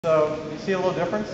So you see a little difference?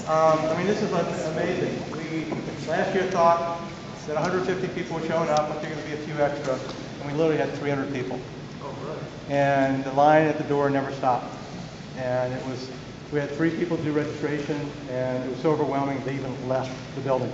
I mean, this is amazing. We last year thought that 150 people were showing up, but there were going to be a few extra, and we literally had 300 people. Oh, really? And the line at the door never stopped. And we had 3 people do registration, and it was so overwhelming they even left the building.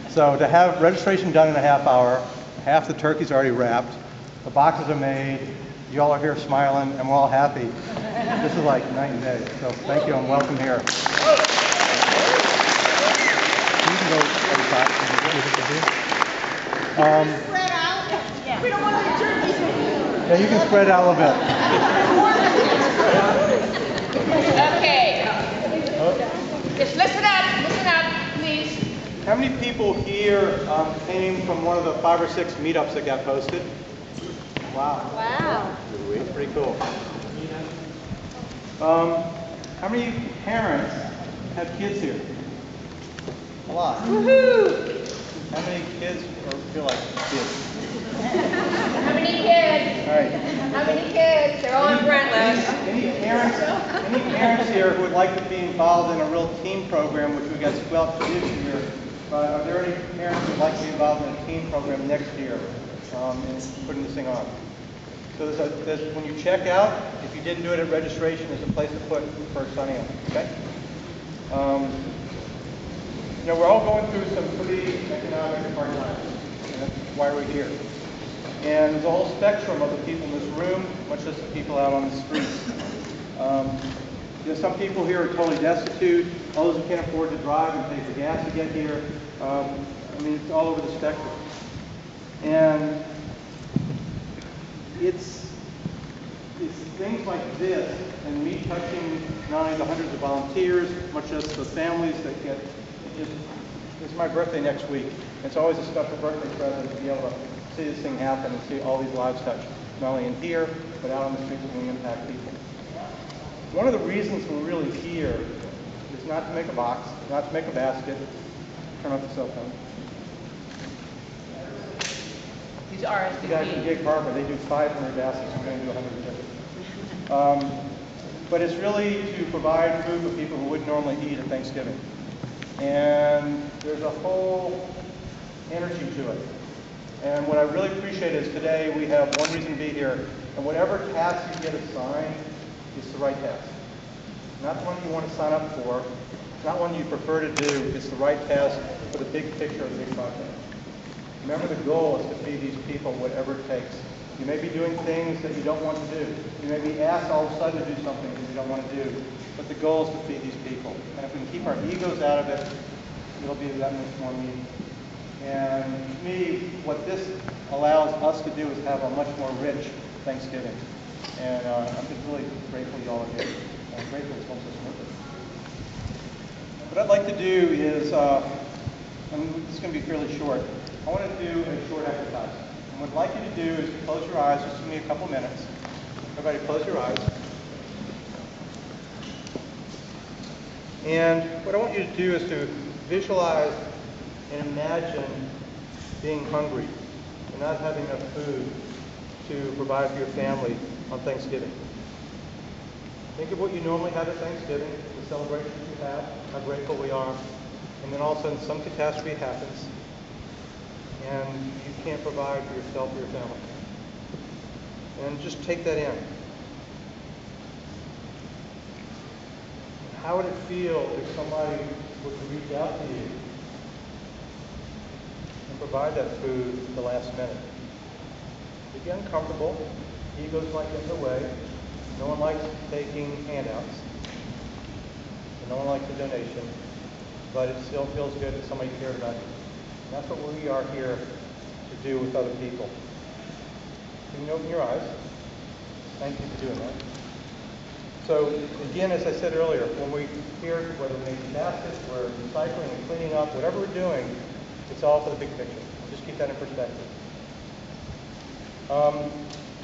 So to have registration done in a half hour, half the turkey's already wrapped, the boxes are made, you all are here smiling, and we're all happy. This is like night and day. So thank you and welcome here. You can go outside. Spread out. Yeah. We don't want the turkeys in here. Yeah, you can spread out a little bit. Okay. Just listen up, please. How many people here came from one of the 5 or 6 meetups that got posted? Wow. Wow. That's pretty cool. How many parents have kids here? A lot. Woohoo! How many kids feel like kids? How many kids? All right. How many kids? They're all in Brentwood. Any parents here who would like to be involved in a real team program, which we got squelched this year, but are there any parents who would like to be involved in a team program next year in putting this thing on? So when you check out, if you didn't do it at registration, there's a place to put for signing up, okay? We're all going through some pretty economic hard times, and that's why we're here. And there's a whole spectrum of the people in this room, much as the people out on the streets. Some people here are totally destitute, others who can't afford to drive and pay for gas to get here. I mean, it's all over the spectrum. And it's things like this, and me touching not only the hundreds of volunteers, much as the families that get, it's my birthday next week. It's always a special birthday present to be able to see this thing happen and see all these lives touched, not only in here, but out on the streets when we impact people. One of the reasons we're really here is not to make a box, not to make a basket. Turn off the cell phone. These are The guys from Gig Harbor, they do 500 baskets, we're going to do 150. But it's really to provide food for people who wouldn't normally eat at Thanksgiving. And there's a whole energy to it. And what I really appreciate is today we have one reason to be here, and whatever task you get assigned is the right task. Not the one you want to sign up for, not one you prefer to do, it's the right task for the big picture of the big project. Remember, the goal is to feed these people whatever it takes. You may be doing things that you don't want to do. You may be asked all of a sudden to do something that you don't want to do. But the goal is to feed these people. And if we can keep our egos out of it, it'll be that much more meaningful. And to me, what this allows us to do is have a much more rich Thanksgiving. And I'm just really grateful you all are here. I'm grateful it's going so smoothly. What I'd like to do is, and this is going to be fairly short, I want to do a short exercise. And what I'd like you to do is to close your eyes, just give me a couple minutes. Everybody close your eyes. And what I want you to do is to visualize and imagine being hungry and not having enough food to provide for your family on Thanksgiving. Think of what you normally have at Thanksgiving, the celebrations you have, how grateful we are, and then all of a sudden some catastrophe happens and you can't provide for yourself or your family. And just take that in. How would it feel if somebody were to reach out to you and provide that food at the last minute? It'd be uncomfortable. Egos might get in the way. No one likes taking handouts. And no one likes a donation. But it still feels good that somebody cared about you. And that's what we are here to do with other people. You can open your eyes. Thank you for doing that. So again, as I said earlier, when we're here, whether we're making baskets, we're recycling and cleaning up, whatever we're doing, it's all for the big picture. Just keep that in perspective.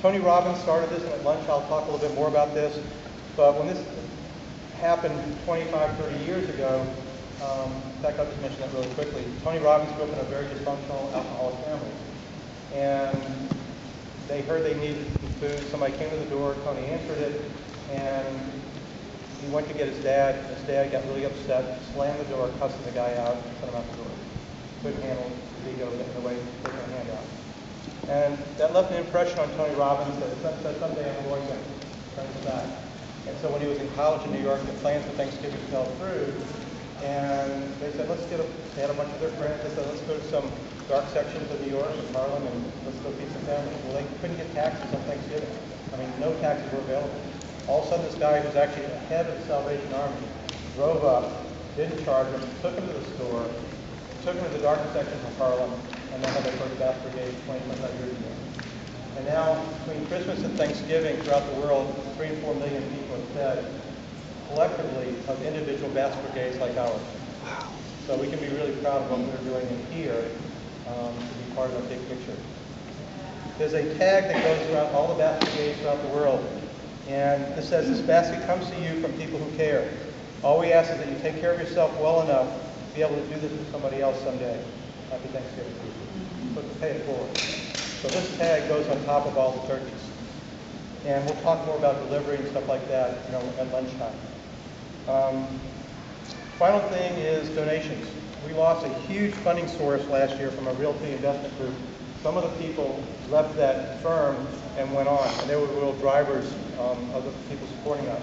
Tony Robbins started this, and at lunch I'll talk a little bit more about this. But when this happened 25, 30 years ago, in fact, I'll just mention that really quickly. Tony Robbins grew up in a very dysfunctional alcoholic family. And they heard they needed some food. Somebody came to the door. Tony answered it. And he went to get his dad. His dad got really upset, slammed the door, cussed the guy out, and sent him out the door. Couldn't handle his ego in the way he put her hand out. And that left an impression on Tony Robbins that someday I'm going to turn his back. And so when he was in college in New York, the plans for Thanksgiving fell through. And they said, they had a bunch of their friends. They said, let's go to some dark sections of New York and Harlem and let's go feed some families. Well, they couldn't get taxis on Thanksgiving. I mean, no taxis were available. All of a sudden, this guy who was actually the head of the Salvation Army drove up, didn't charge him, took him to the store, took him to the darkest sections of Harlem, and then had their first Basket Brigade 25 years ago. And now, between Christmas and Thanksgiving throughout the world, 3 to 4 million people are fed collectively of individual Basket Brigades like ours. Wow. So we can be really proud of what we're doing in here to be part of the big picture. There's a tag that goes throughout all the Basket Brigades throughout the world. And it says, this basket comes to you from people who care. All we ask is that you take care of yourself well enough to be able to do this for somebody else someday. Happy Thanksgiving. But to pay it forward. So this tag goes on top of all the turkeys. And we'll talk more about delivery and stuff like that, at lunchtime. Final thing is donations. We lost a huge funding source last year from a realty investment group. Some of the people left that firm and went on, and they were real drivers of the people supporting us.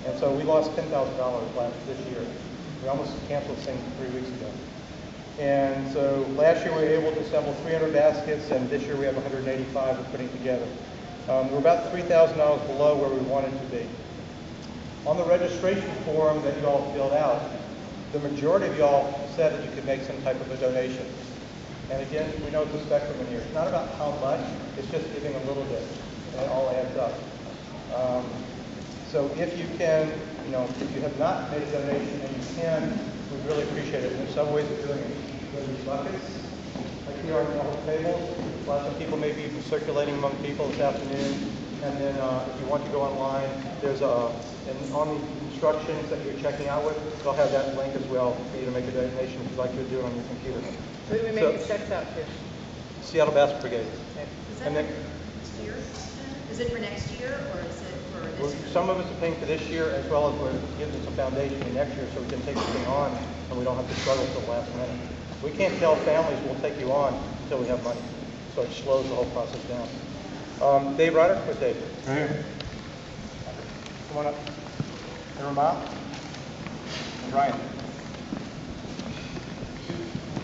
And so we lost $10,000 this year. We almost canceled this thing 3 weeks ago. And so last year we were able to assemble 300 baskets, and this year we have 185 we're putting together. We're about $3,000 below where we wanted to be. On the registration form that you all filled out, the majority of y'all said that you could make some type of a donation. And again, we know it's a spectrum in here. It's not about how much, it's just giving a little bit, and it all adds up. So if you can, if you have not made a donation and you can, we'd really appreciate it. And there's some ways of doing it. There's these buckets, like here on the tables. Lots of people may be circulating among people this afternoon. And then if you want to go online, there's and on the instructions that you're checking out with, they'll have that link as well for you to make a donation if you'd like to do it on your computer. Who do we make the checks out to? Seattle Basket Brigade. Okay. Is that And then, next year? Is it for next year or is it for this year? some of us are paying for this year as well as we're giving some foundation for next year so we can take this thing on and we don't have to struggle till the last minute. We can't tell families we'll take you on until we have money. So it slows the whole process down. Dave Ryder? Where's Dave? Right here. Come on up. And Ramon? And Ryan.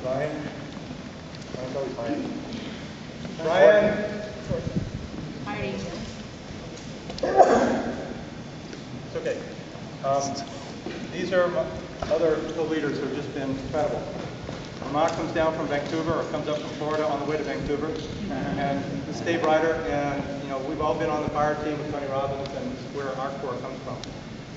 Ryan? Ryan's always Ryan. Ryan! It's okay. These are other co-leaders who have just been incredible. Ramon comes down from Vancouver, or comes up from Florida on the way to Vancouver. And this is Dave Ryder, and we've all been on the fire team with Tony Robbins, and this is where our core comes from.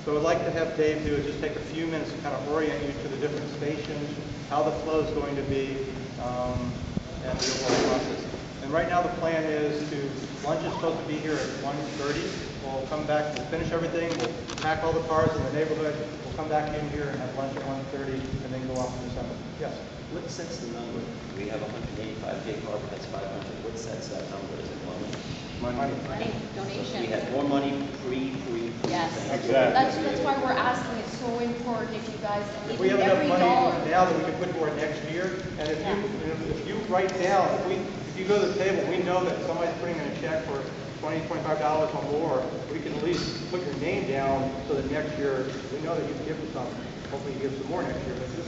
So I'd like to have Dave do is just take a few minutes to kind of orient you to the different stations, how the flow is going to be, and the overall process. And right now the plan is lunch is supposed to be here at 1:30. We'll come back, we'll finish everything, we'll pack all the cars in the neighborhood, we'll come back in here and have lunch at 1:30, and then go off to December. Yes? What sets the number? We have 185K car, but that's 500. What sets that number? Is it money? Money. Money, So donation. we have more money pre. Yes, Exactly. that's why we're asking. It's so important if you guys, If we have even enough every money dollar. now that we can put toward next year, and if you write down, if you go to the table, we know that somebody's putting in a check for $20, $25 or more, we can at least put your name down so that next year, we know that you can give us some. Hopefully you give some more next year, but this,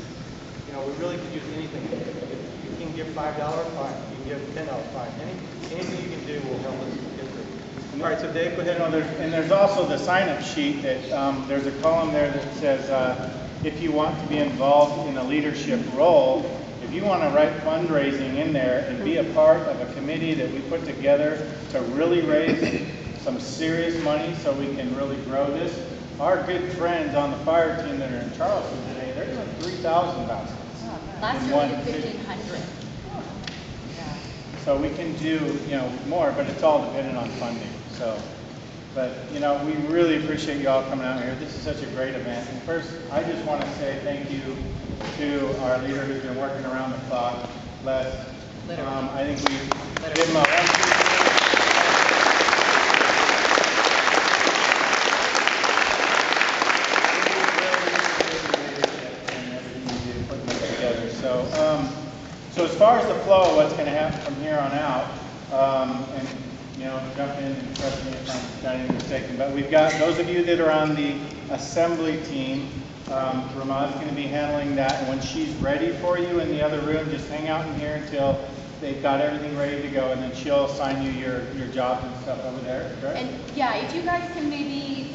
we really could use anything. If you can give $5, fine. You can give $10, fine. Anything you can do will help us get through. All right, so Dave, go ahead. And there's also the sign-up sheet that there's a column there that says if you want to be involved in a leadership role, if you want to write fundraising in there and be a part of a committee that we put together to really raise some serious money so we can really grow this. Our good friends on the fire team that are in Charleston today, they're doing 3,000 baskets. Last year we did 1,500. So we can do, more, but it's all dependent on funding. So, but we really appreciate you all coming out here. This is such a great event. And first, I just want to say thank you to our leader who's been working around the clock, Les. I think we give him a far as the flow, what's going to happen from here on out, and jump in and correct me if I'm got any mistaken, but we've got those of you that are on the assembly team. Ramad's going to be handling that, and when she's ready for you in the other room, just hang out in here until they've got everything ready to go, and then she'll assign you your jobs and stuff over there. Correct? And yeah, if you guys can maybe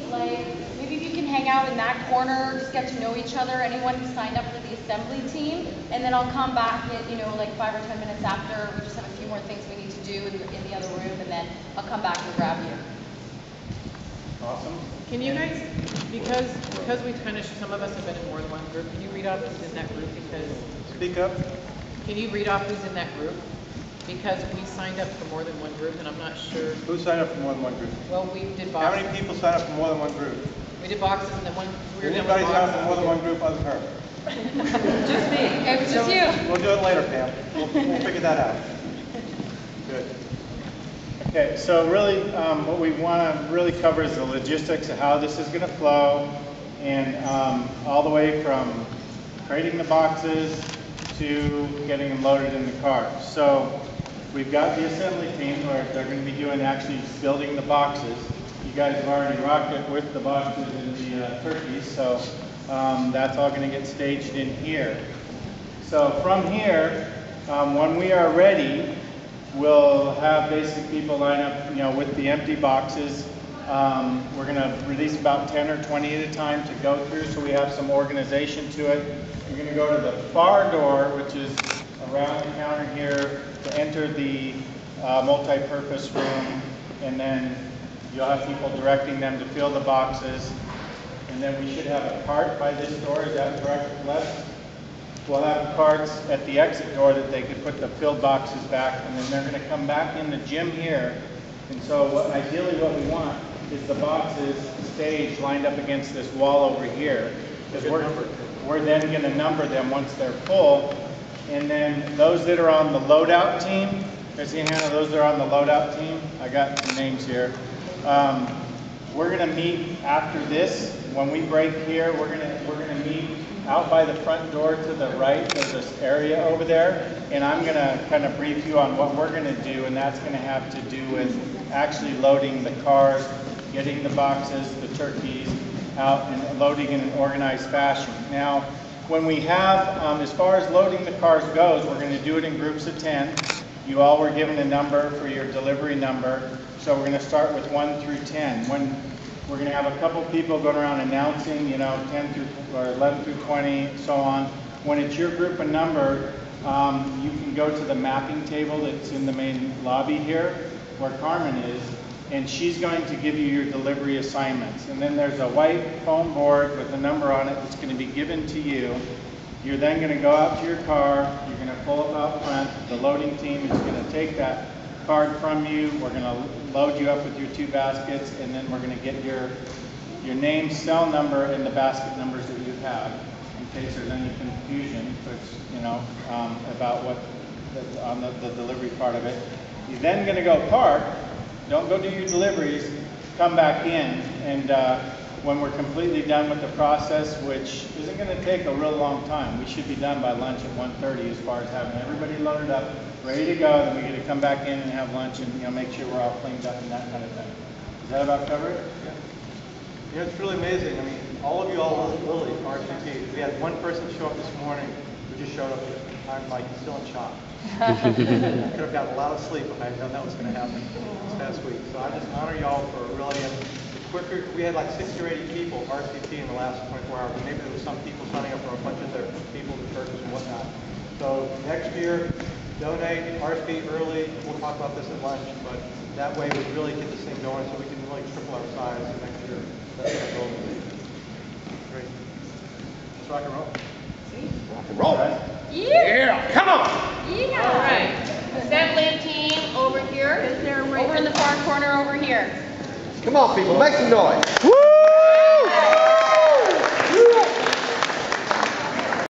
if you can hang out in that corner, just get to know each other, anyone who signed up for the assembly team, and then I'll come back in, like 5 or 10 minutes after. We just have a few more things we need to do in the other room, and then I'll come back and grab you. Awesome. Can you guys, because we kind of, some of us have been in more than one group, can you read off who's in that group? Because, Speak up. can you read off who's in that group? Because we signed up for more than one group, and I'm not sure. Who signed up for more than one group? Well, we did How boxes. many people signed up for more than one group? We did boxes, and then we were done Anybody with sign up for boxes. more than one group other than her? Just me. It was just you. We'll do it later, Pam. We'll figure that out. Good. Okay, so really what we want to really cover is the logistics of how this is going to flow, and all the way from creating the boxes to getting them loaded in the car. So we've got the assembly team where they're going to be doing actually building the boxes. You guys have already rocked it with the boxes and the turkeys, so that's all going to get staged in here. So from here, when we are ready, we'll have basic people line up, with the empty boxes. We're going to release about 10 or 20 at a time to go through, so we have some organization to it. You're going to go to the far door, which is around the counter here, to enter the multi-purpose room, and then you'll have people directing them to fill the boxes. And then we should have a cart by this door. Is that correct, Les? We'll have carts at the exit door that they could put the filled boxes back, and then they're going to come back in the gym here. And so ideally what we want is the boxes staged lined up against this wall over here, because we're then going to number them once they're full. And then those that are on the loadout team, there's the Hannah, those that are on the loadout team, I got some names here. We're going to meet after this. When we break here, we're going to meet out by the front door to the right. There's this area over there, and I'm going to kind of brief you on what we're going to do, and that's going to have to do with actually loading the cars, getting the boxes, the turkeys out, and loading in an organized fashion. Now, when we have, as far as loading the cars goes, we're going to do it in groups of 10. You all were given a number for your delivery number, so we're going to start with 1 through 10. We're going to have a couple people going around announcing, 10 through or 11 through 20, so on. When it's your group and number, you can go to the mapping table that's in the main lobby here, where Carmen is, and she's going to give you your delivery assignments. And then there's a white foam board with a number on it that's going to be given to you. You're then going to go out to your car, you're going to pull up out front, the loading team is going to take that card from you, we're going to load you up with your 2 baskets, and then we're going to get your name, cell number, and the basket numbers that you have, in case there's any confusion, which, about what, on the delivery part of it. You're then going to go park, don't go do your deliveries, come back in, and when we're completely done with the process, which isn't going to take a real long time, we should be done by lunch at 1:30 as far as having everybody loaded up, ready to go, then we get to come back in and have lunch and make sure we're all cleaned up and that kind of thing. Does that about cover it? Yeah. It's really amazing. I mean, all of you all literally RCT. We had one person show up this morning who just showed up. I'm like still in shock. Could have gotten a lot of sleep if I had known that was going to happen this past week. So I just honor y'all for really, quicker. We had like 60 or 80 people RCT in the last 24 hours. Maybe there was some people signing up for a bunch of their people, the churches and whatnot. So next year, donate, RSP early. We'll talk about this at lunch, but that way we really get this thing going so we can really triple our size next year. That's our goal. Great. Let's rock and roll. Rock and roll. Yeah. Come on. Yeah. All right. Assembly team over here. Over in the far corner over here. Come on, people, make some noise. Woo!